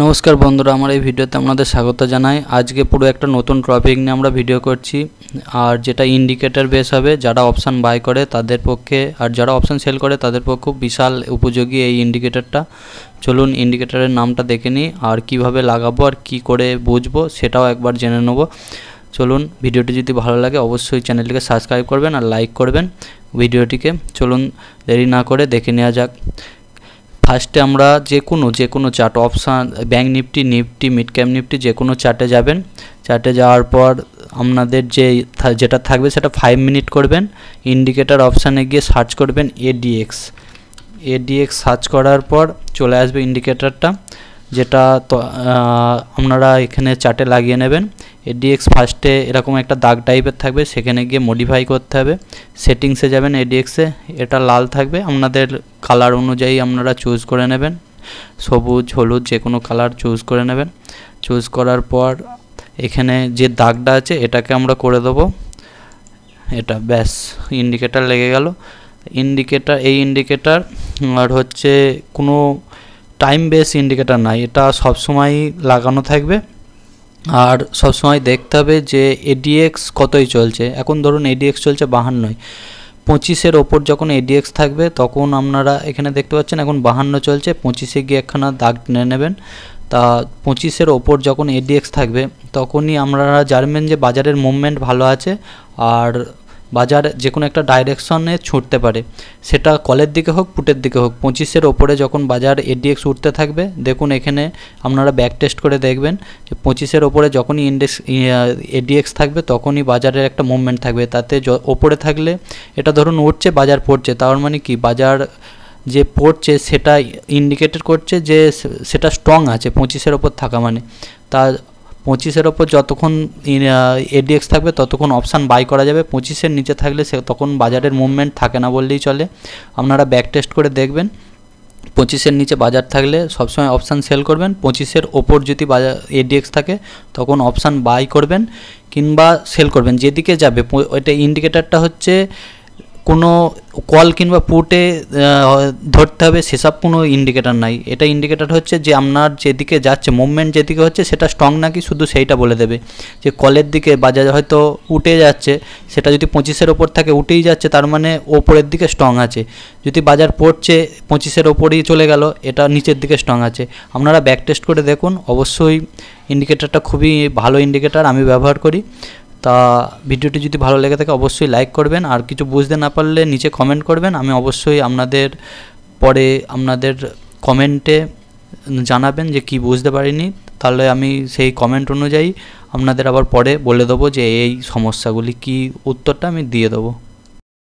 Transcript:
नमस्कार बंधुरा आमार এই ভিডিওতে আপনাদের স্বাগত জানাই। আজকে পুরো একটা নতুন টপিক নিয়ে আমরা ভিডিও করছি, আর যেটা ইন্ডিকেটর বেস হবে। যারা অপশন বাই করে তাদের পক্ষে আর যারা অপশন সেল করে তাদের পক্ষে খুব বিশাল উপযোগী এই ইন্ডিকেটরটা। চলুন ইন্ডিকেটরের নামটা দেখে নিই, আর কিভাবে লাগাবো আর কি করে বুঝবো সেটাও একবার জেনে নেব। চলুন, ভিডিওটি যদি ভালো লাগে অবশ্যই চ্যানেলটিকে সাবস্ক্রাইব করবেন আর লাইক করবেন ভিডিওটিকে। চলুন দেরি না করে দেখে নেওয়া যাক। ফার্স্টে আমরা যে কোনো chart option bank Nifty, mid cap Nifty যে কোনো চার্টে যাবেন। চার্টে যাওয়ার পর আপনাদের যেটা থাকবে সেটা 5 মিনিট করবেন। ইন্ডিকেটর অপশানে গিয়ে সার্চ করবেন এডিএক্স সার্চ করার পর চলে আসবে ইন্ডিকেটরটা, যেটা তো আপনারা এখানে চার্টে লাগিয়ে নেবেন। এডিএক্স ফার্স্টে এরকম একটা দাগ টাইপের থাকবে, সেখানে গিয়ে মডিফাই করতে হবে। সেটিংসে যাবেন, এডিএক্সে এটা লাল থাকবে, আপনাদের কালার অনুযায়ী আপনারা চুজ করে নেবেন। সবুজ, হলুদ যে কোনো কালার চুজ করে নেবেন। চুজ করার পর এখানে যে দাগটা আছে এটাকে আমরা করে দেবো। এটা ব্যাস ইন্ডিকেটর লেগে গেল। এই ইন্ডিকেটর আর হচ্ছে কোনো টাইম বেস ইন্ডিকেটর নাই, এটা সবসময় লাগানো থাকবে। আর সবসময় দেখতে হবে যে এডিএক্স কতই চলছে। এখন ধরুন এডিএক্স চলছে 52, 25-এর ওপর যখন এডিএক্স থাকবে তখন আপনারা এখানে দেখতে পাচ্ছেন এখন 52 চলছে। 25-এ গিয়ে একখানা দাগ টেনে নেবেন। তা 25-এর ওপর যখন এডিএক্স থাকবে তখনই আপনারা জানবেন যে বাজারের মুভমেন্ট ভালো আছে, আর বাজার যে কোনো একটা ডাইরেকশনে ছুটতে পারে, সেটা কলের দিকে হোক পুটের দিকে হোক। 25-এর ওপরে যখন বাজার এডিএক্স উঠতে থাকবে, দেখুন এখানে আপনারা ব্যাক টেস্ট করে দেখবেন যে 25-এর ওপরে যখনই এডিএক্স থাকবে তখনই বাজারের একটা মুভমেন্ট থাকবে। তাতে ওপরে থাকলে এটা ধরুন উঠছে, বাজার পড়ছে, তার মানে কি বাজার যে পড়ছে সেটা ইন্ডিকেটর করছে যে সেটা স্ট্রং আছে 25-এর ওপর থাকা মানে। তা 25-এর ওপর যতক্ষণ এডিএক্স থাকবে ততক্ষণ অপশান বাই করা যাবে। 25-এর নিচে থাকলে তখন বাজারের মুভমেন্ট থাকে না বললেই চলে। আপনারা ব্যাক টেস্ট করে দেখবেন। 25-এর নিচে বাজার থাকলে সবসময় অপশান সেল করবেন। 25-এর ওপর যদি বাজার এডিএক্স থাকে তখন অপশান বাই করবেন কিংবা সেল করবেন, যেদিকে যাবে। ওইটা ইন্ডিকেটারটা হচ্ছে কোনো কল কিংবা পুটে ধরতে হবে সেসব কোনো ইন্ডিকেটার নাই। এটা ইন্ডিকেটার হচ্ছে যে আপনার যেদিকে যাচ্ছে মুভমেন্ট যেদিকে হচ্ছে সেটা স্ট্রং নাকি শুধু সেইটা বলে দেবে। যে কলের দিকে বাজার হয়তো উঠে যাচ্ছে, সেটা যদি 25-এর ওপর থাকে উঠেই যাচ্ছে, তার মানে ওপরের দিকে স্ট্রং আছে। যদি বাজার পড়ছে 25-এর ওপরেই চলে গেল, এটা নিচের দিকে স্ট্রং আছে। আপনারা ব্যাক টেস্ট করে দেখুন। অবশ্যই ইন্ডিকেটারটা খুবই ভালো ইন্ডিকেটার, আমি ব্যবহার করি। তা ভিডিওটি যদি ভালো লেগে থাকে অবশ্যই লাইক করবেন, আর কিছু বুঝতে না পারলে নিচে কমেন্ট করবেন। আমি অবশ্যই আপনাদের কমেন্টে জানাবেন যে কি বুঝতে পারিনি, তাহলে আমি সেই কমেন্ট অনুযায়ী আপনাদের আবার পরে বলে দেবো যে এই সমস্যাগুলি কি, উত্তরটা আমি দিয়ে দেবো।